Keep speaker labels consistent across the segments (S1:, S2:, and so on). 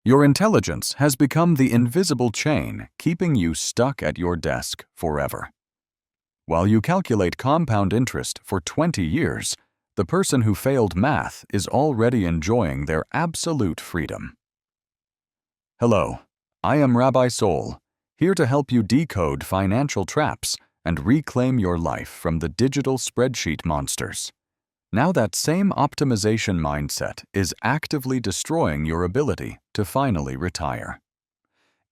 S1: Your intelligence has become the invisible chain keeping you stuck at your desk forever. While you calculate compound interest for 20 years, the person who failed math is already enjoying their absolute freedom. Hello, I am Rabbi Soul, here to help you decode financial traps and reclaim your life from the digital spreadsheet monsters. Now that same optimization mindset is actively destroying your ability to finally retire.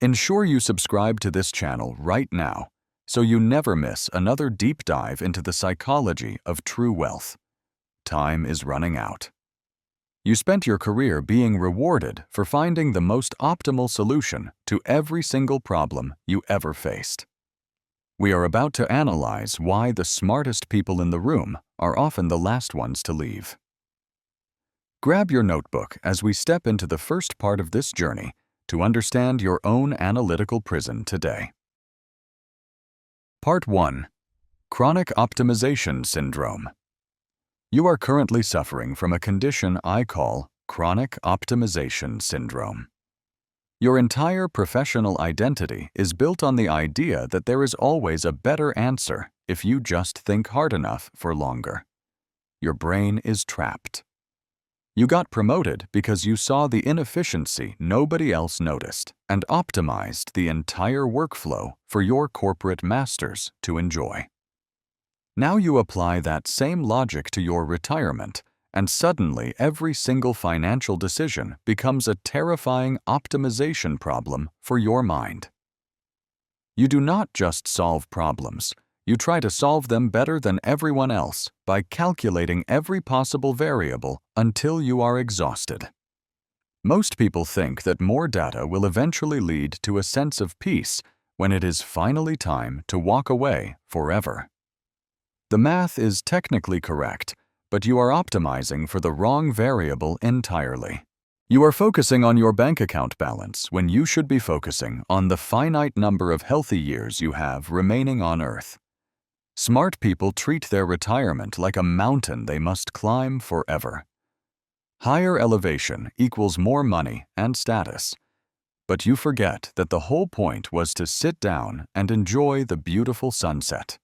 S1: Ensure you subscribe to this channel right now so you never miss another deep dive into the psychology of true wealth. Time is running out. You spent your career being rewarded for finding the most optimal solution to every single problem you ever faced. We are about to analyze why the smartest people in the room are often the last ones to leave. Grab your notebook as we step into the first part of this journey to understand your own analytical prison today. Part 1. Chronic Optimization Syndrome. You are currently suffering from a condition I call chronic optimization syndrome. Your entire professional identity is built on the idea that there is always a better answer if you just think hard enough for longer. Your brain is trapped. You got promoted because you saw the inefficiency nobody else noticed and optimized the entire workflow for your corporate masters to enjoy. Now you apply that same logic to your retirement, and suddenly every single financial decision becomes a terrifying optimization problem for your mind. You do not just solve problems, you try to solve them better than everyone else by calculating every possible variable until you are exhausted. Most people think that more data will eventually lead to a sense of peace when it is finally time to walk away forever. The math is technically correct, but you are optimizing for the wrong variable entirely. You are focusing on your bank account balance when you should be focusing on the finite number of healthy years you have remaining on Earth. Smart people treat their retirement like a mountain they must climb forever. Higher elevation equals more money and status. But you forget that the whole point was to sit down and enjoy the beautiful sunset.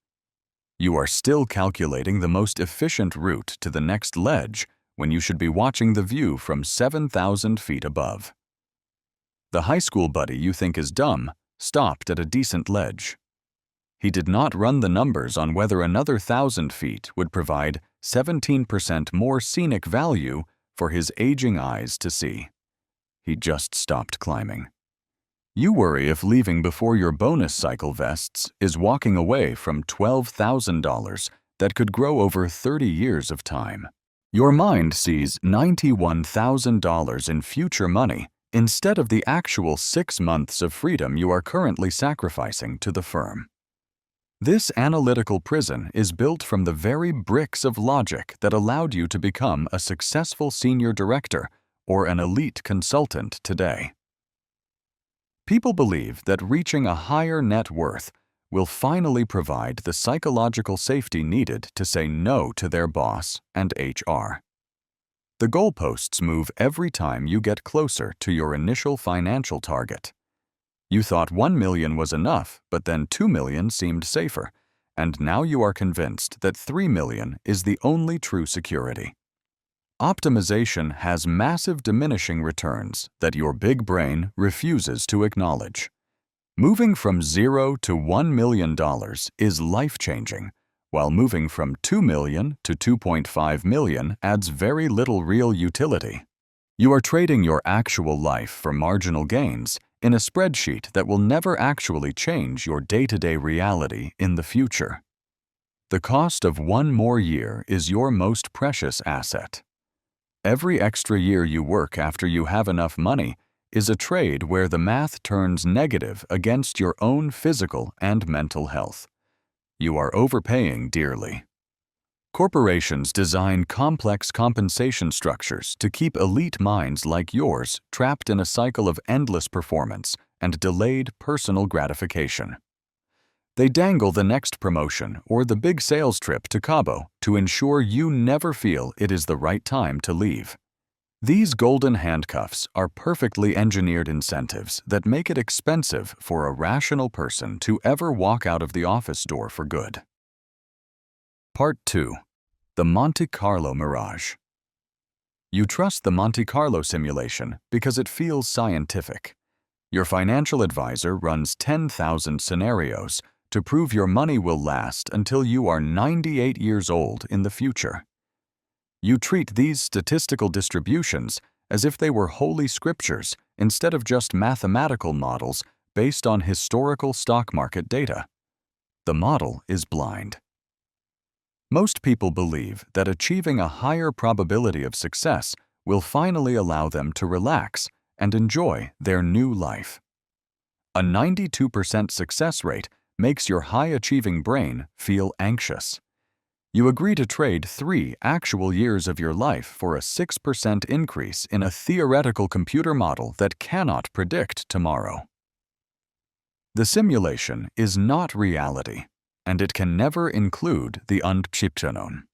S1: You are still calculating the most efficient route to the next ledge when you should be watching the view from 7,000 feet above. The high school buddy you think is dumb stopped at a decent ledge. He did not run the numbers on whether another 1,000 feet would provide 17% more scenic value for his aging eyes to see. He just stopped climbing. You worry if leaving before your bonus cycle vests is walking away from $12,000 that could grow over 30 years of time. Your mind sees $91,000 in future money instead of the actual 6 months of freedom you are currently sacrificing to the firm. This analytical prison is built from the very bricks of logic that allowed you to become a successful senior director or an elite consultant today. People believe that reaching a higher net worth will finally provide the psychological safety needed to say no to their boss and HR. The goalposts move every time you get closer to your initial financial target. You thought 1 million was enough, but then 2 million seemed safer, and now you are convinced that 3 million is the only true security. Optimization has massive diminishing returns that your big brain refuses to acknowledge. Moving from $0 to $1 million is life-changing, while moving from 2 million to 2.5 million adds very little real utility. You are trading your actual life for marginal gains in a spreadsheet that will never actually change your day-to-day reality in the future. The cost of one more year is your most precious asset. Every extra year you work after you have enough money is a trade where the math turns negative against your own physical and mental health. You are overpaying dearly. Corporations design complex compensation structures to keep elite minds like yours trapped in a cycle of endless performance and delayed personal gratification. They dangle the next promotion or the big sales trip to Cabo to ensure you never feel it is the right time to leave. These golden handcuffs are perfectly engineered incentives that make it expensive for a rational person to ever walk out of the office door for good. Part 2. The Monte Carlo Mirage. You trust the Monte Carlo simulation because it feels scientific. Your financial advisor runs 10,000 scenarios to prove your money will last until you are 98 years old in the future. You treat these statistical distributions as if they were holy scriptures instead of just mathematical models based on historical stock market data. The model is blind. Most people believe that achieving a higher probability of success will finally allow them to relax and enjoy their new life. A 92% success rate makes your high-achieving brain feel anxious. You agree to trade 3 actual years of your life for a 6% increase in a theoretical computer model that cannot predict tomorrow. The simulation is not reality, and it can never include the unknowable.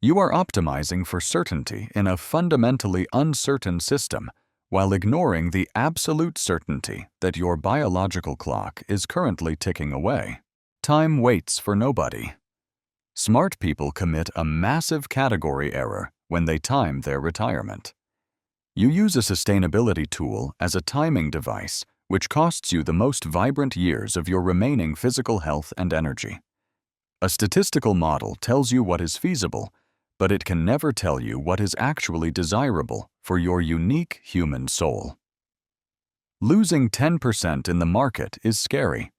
S1: You are optimizing for certainty in a fundamentally uncertain system while ignoring the absolute certainty that your biological clock is currently ticking away. Time waits for nobody. Smart people commit a massive category error when they time their retirement. You use a sustainability tool as a timing device, which costs you the most vibrant years of your remaining physical health and energy. A statistical model tells you what is feasible, but it can never tell you what is actually desirable for your unique human soul. Losing 10% in the market is scary,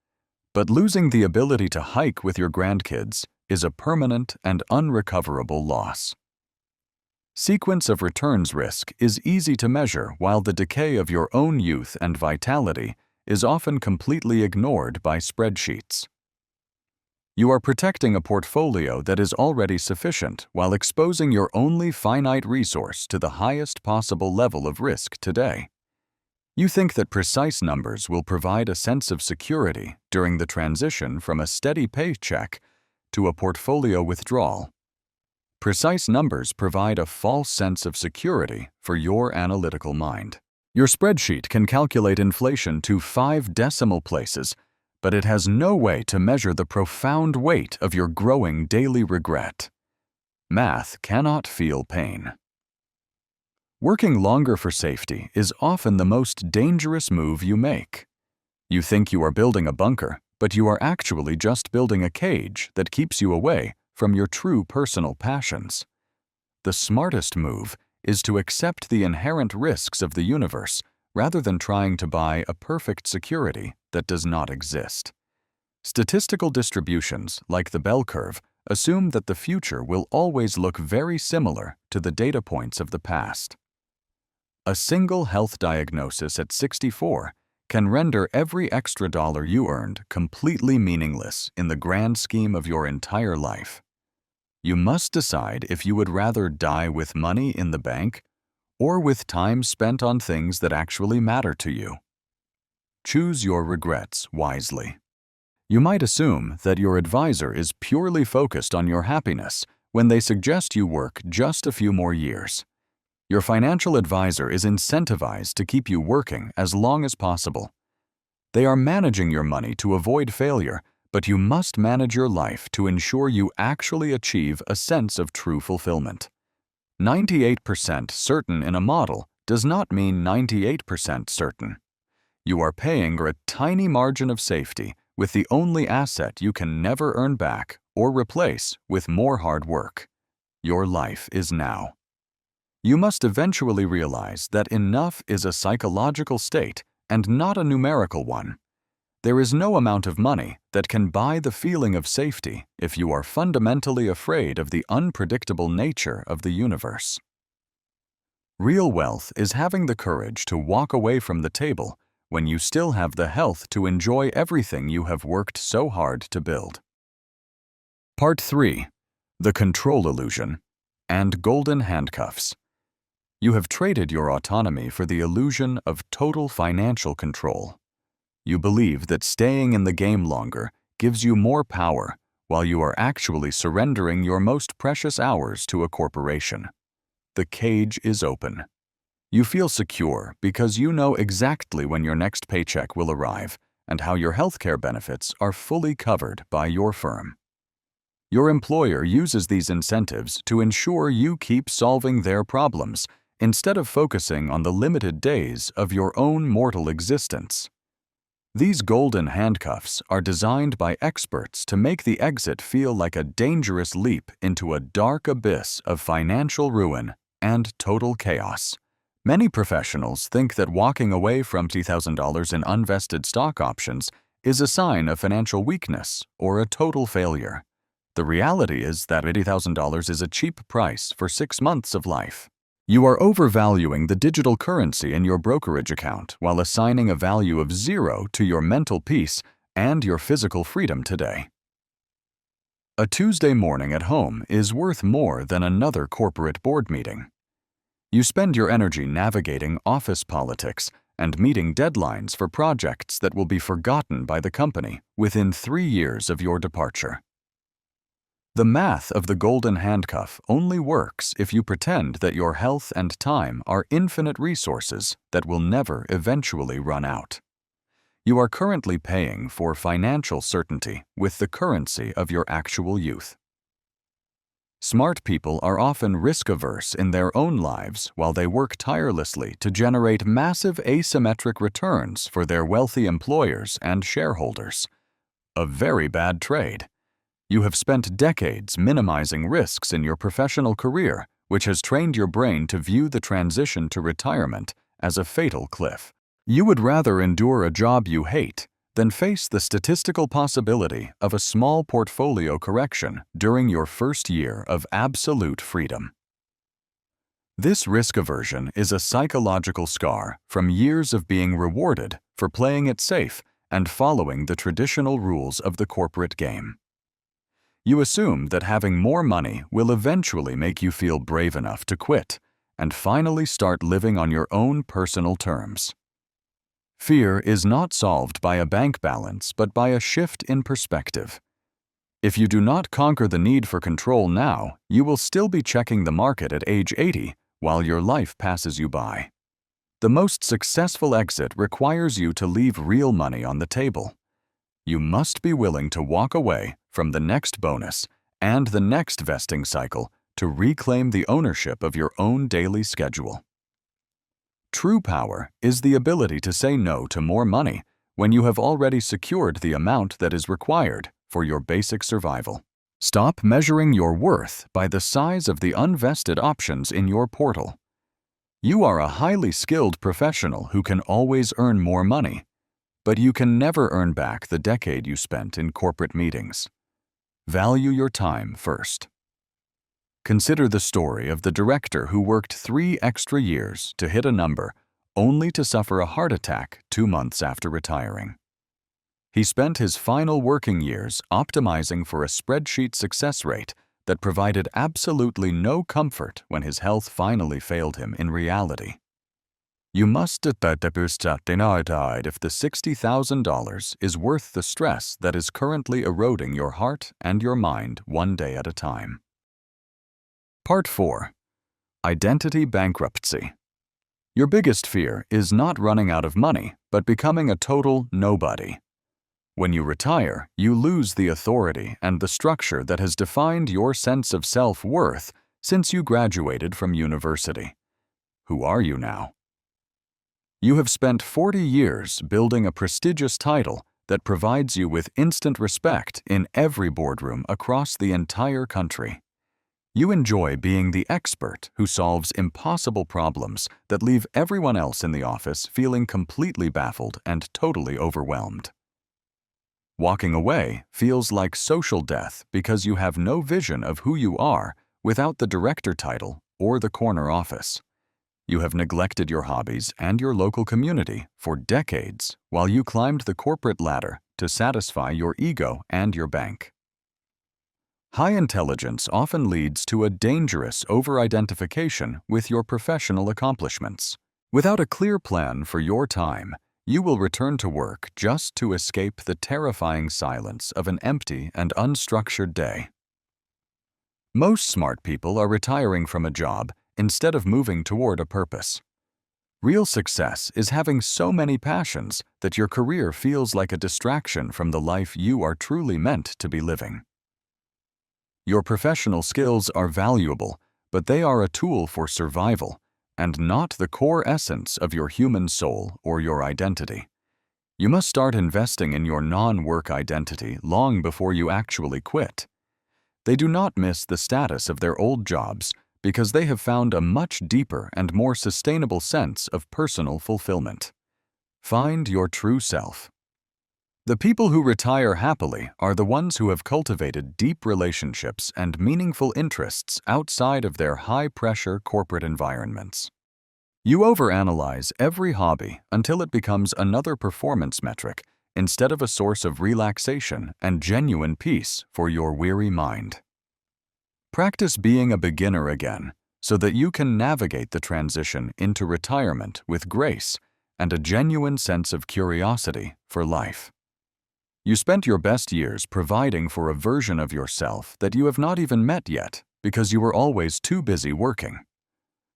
S1: but losing the ability to hike with your grandkids is a permanent and unrecoverable loss. Sequence of returns risk is easy to measure, while the decay of your own youth and vitality is often completely ignored by spreadsheets. You are protecting a portfolio that is already sufficient while exposing your only finite resource to the highest possible level of risk today. You think that precise numbers will provide a sense of security during the transition from a steady paycheck to a portfolio withdrawal. Precise numbers provide a false sense of security for your analytical mind. Your spreadsheet can calculate inflation to 5 decimal places, but it has no way to measure the profound weight of your growing daily regret. Math cannot feel pain. Working longer for safety is often the most dangerous move you make. You think you are building a bunker, but you are actually just building a cage that keeps you away from your true personal passions. The smartest move is to accept the inherent risks of the universe rather than trying to buy a perfect security that does not exist. Statistical distributions, like the bell curve, assume that the future will always look very similar to the data points of the past. A single health diagnosis at 64 can render every extra dollar you earned completely meaningless in the grand scheme of your entire life. You must decide if you would rather die with money in the bank or with time spent on things that actually matter to you. Choose your regrets wisely. You might assume that your advisor is purely focused on your happiness when they suggest you work just a few more years. Your financial advisor is incentivized to keep you working as long as possible. They are managing your money to avoid failure, but you must manage your life to ensure you actually achieve a sense of true fulfillment. 98% certain in a model does not mean 98% certain. You are paying a tiny margin of safety with the only asset you can never earn back or replace with more hard work. Your life is now. You must eventually realize that enough is a psychological state and not a numerical one. There is no amount of money that can buy the feeling of safety if you are fundamentally afraid of the unpredictable nature of the universe. Real wealth is having the courage to walk away from the table when you still have the health to enjoy everything you have worked so hard to build. Part 3. The Control Illusion and Golden Handcuffs. You have traded your autonomy for the illusion of total financial control. You believe that staying in the game longer gives you more power, while you are actually surrendering your most precious hours to a corporation. the cage is open. You feel secure because you know exactly when your next paycheck will arrive and how your healthcare benefits are fully covered by your firm. Your employer uses these incentives to ensure you keep solving their problems instead of focusing on the limited days of your own mortal existence. These golden handcuffs are designed by experts to make the exit feel like a dangerous leap into a dark abyss of financial ruin and total chaos. Many professionals think that walking away from $50,000 in unvested stock options is a sign of financial weakness or a total failure. The reality is that $80,000 is a cheap price for 6 months of life. You are overvaluing the digital currency in your brokerage account while assigning a value of 0 to your mental peace and your physical freedom today. A Tuesday morning at home is worth more than another corporate board meeting. You spend your energy navigating office politics and meeting deadlines for projects that will be forgotten by the company within 3 years of your departure. The math of the golden handcuff only works if you pretend that your health and time are infinite resources that will never eventually run out. You are currently paying for financial certainty with the currency of your actual youth. Smart people are often risk-averse in their own lives while they work tirelessly to generate massive asymmetric returns for their wealthy employers and shareholders. A very bad trade. You have spent decades minimizing risks in your professional career, which has trained your brain to view the transition to retirement as a fatal cliff. You would rather endure a job you hate than face the statistical possibility of a small portfolio correction during your first year of absolute freedom. This risk aversion is a psychological scar from years of being rewarded for playing it safe and following the traditional rules of the corporate game. You assume that having more money will eventually make you feel brave enough to quit and finally start living on your own personal terms. Fear is not solved by a bank balance but by a shift in perspective. If you do not conquer the need for control now, you will still be checking the market at age 80 while your life passes you by. The most successful exit requires you to leave real money on the table. You must be willing to walk away from the next bonus and the next vesting cycle to reclaim the ownership of your own daily schedule. True power is the ability to say no to more money when you have already secured the amount that is required for your basic survival. Stop measuring your worth by the size of the unvested options in your portal. You are a highly skilled professional who can always earn more money, but you can never earn back the decade you spent in corporate meetings. Value your time first. Consider the story of the director who worked 3 extra years to hit a number only to suffer a heart attack 2 months after retiring. He spent his final working years optimizing for a spreadsheet success rate that provided absolutely no comfort when his health finally failed him in reality. You must decide if the $60,000 is worth the stress that is currently eroding your heart and your mind one day at a time. Part 4. Identity Bankruptcy. Your biggest fear is not running out of money, but becoming a total nobody. When you retire, you lose the authority and the structure that has defined your sense of self-worth since you graduated from university. Who are you now? You have spent 40 years building a prestigious title that provides you with instant respect in every boardroom across the entire country. You enjoy being the expert who solves impossible problems that leave everyone else in the office feeling completely baffled and totally overwhelmed. Walking away feels like social death because you have no vision of who you are without the director title or the corner office. You have neglected your hobbies and your local community for decades while you climbed the corporate ladder to satisfy your ego and your bank. High intelligence often leads to a dangerous over-identification with your professional accomplishments. Without a clear plan for your time, you will return to work just to escape the terrifying silence of an empty and unstructured day. Most smart people are retiring from a job instead of moving toward a purpose. Real success is having so many passions that your career feels like a distraction from the life you are truly meant to be living. Your professional skills are valuable, but they are a tool for survival and not the core essence of your human soul or your identity. You must start investing in your non-work identity long before you actually quit. They do not miss the status of their old jobs because they have found a much deeper and more sustainable sense of personal fulfillment. Find your true self. The people who retire happily are the ones who have cultivated deep relationships and meaningful interests outside of their high-pressure corporate environments. You overanalyze every hobby until it becomes another performance metric instead of a source of relaxation and genuine peace for your weary mind. Practice being a beginner again so that you can navigate the transition into retirement with grace and a genuine sense of curiosity for life. You spent your best years providing for a version of yourself that you have not even met yet because you were always too busy working.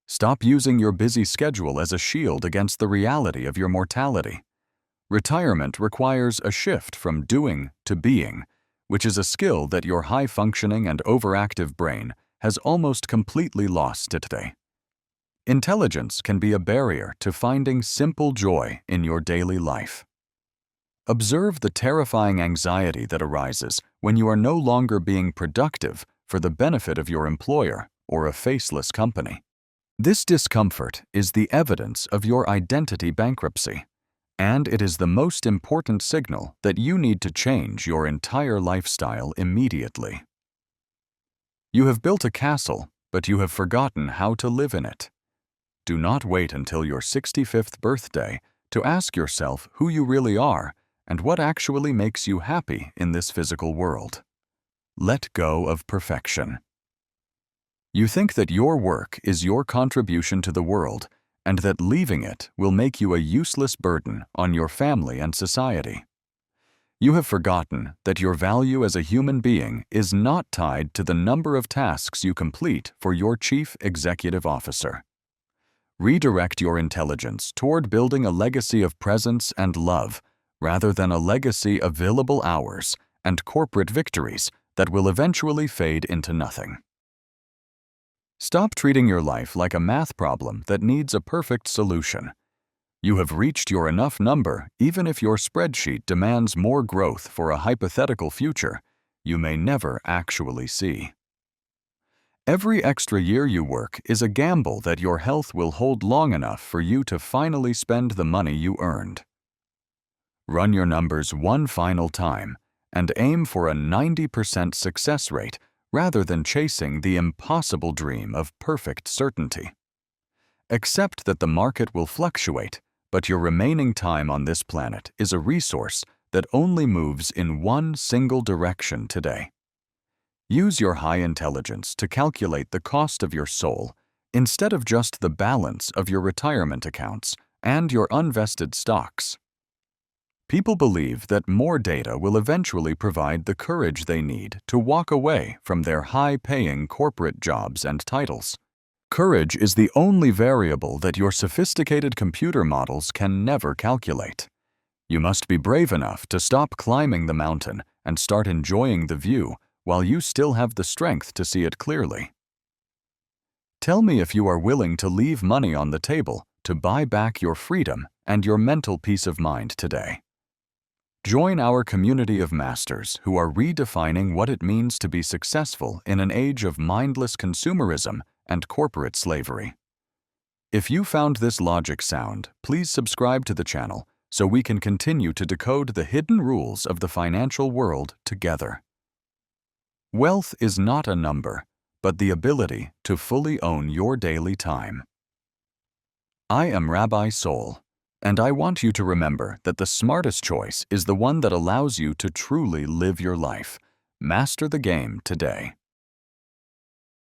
S1: Stop using your busy schedule as a shield against the reality of your mortality. Retirement requires a shift from doing to being, which is a skill that your high-functioning and overactive brain has almost completely lost today. Intelligence can be a barrier to finding simple joy in your daily life. Observe the terrifying anxiety that arises when you are no longer being productive for the benefit of your employer or a faceless company. This discomfort is the evidence of your identity bankruptcy, and it is the most important signal that you need to change your entire lifestyle immediately. You have built a castle, but you have forgotten how to live in it. Do not wait until your 65th birthday to ask yourself who you really are and what actually makes you happy in this physical world. Let go of perfection. You think that your work is your contribution to the world and that leaving it will make you a useless burden on your family and society. You have forgotten that your value as a human being is not tied to the number of tasks you complete for your chief executive officer. Redirect your intelligence toward building a legacy of presence and love rather than a legacy of billable hours and corporate victories that will eventually fade into nothing. Stop treating your life like a math problem that needs a perfect solution. You have reached your enough number even if your spreadsheet demands more growth for a hypothetical future you may never actually see. Every extra year you work is a gamble that your health will hold long enough for you to finally spend the money you earned. Run your numbers one final time and aim for a 90% success rate rather than chasing the impossible dream of perfect certainty. Accept that the market will fluctuate, but your remaining time on this planet is a resource that only moves in one single direction today. Use your high intelligence to calculate the cost of your soul instead of just the balance of your retirement accounts and your unvested stocks. People believe that more data will eventually provide the courage they need to walk away from their high-paying corporate jobs and titles. Courage is the only variable that your sophisticated computer models can never calculate. You must be brave enough to stop climbing the mountain and start enjoying the view while you still have the strength to see it clearly. Tell me if you are willing to leave money on the table to buy back your freedom and your mental peace of mind today. Join our community of masters who are redefining what it means to be successful in an age of mindless consumerism and corporate slavery. If you found this logic sound, please subscribe to the channel so we can continue to decode the hidden rules of the financial world together. Wealth is not a number, but the ability to fully own your daily time. I am Rabbi Soul, and I want you to remember that the smartest choice is the one that allows you to truly live your life. Master the game today.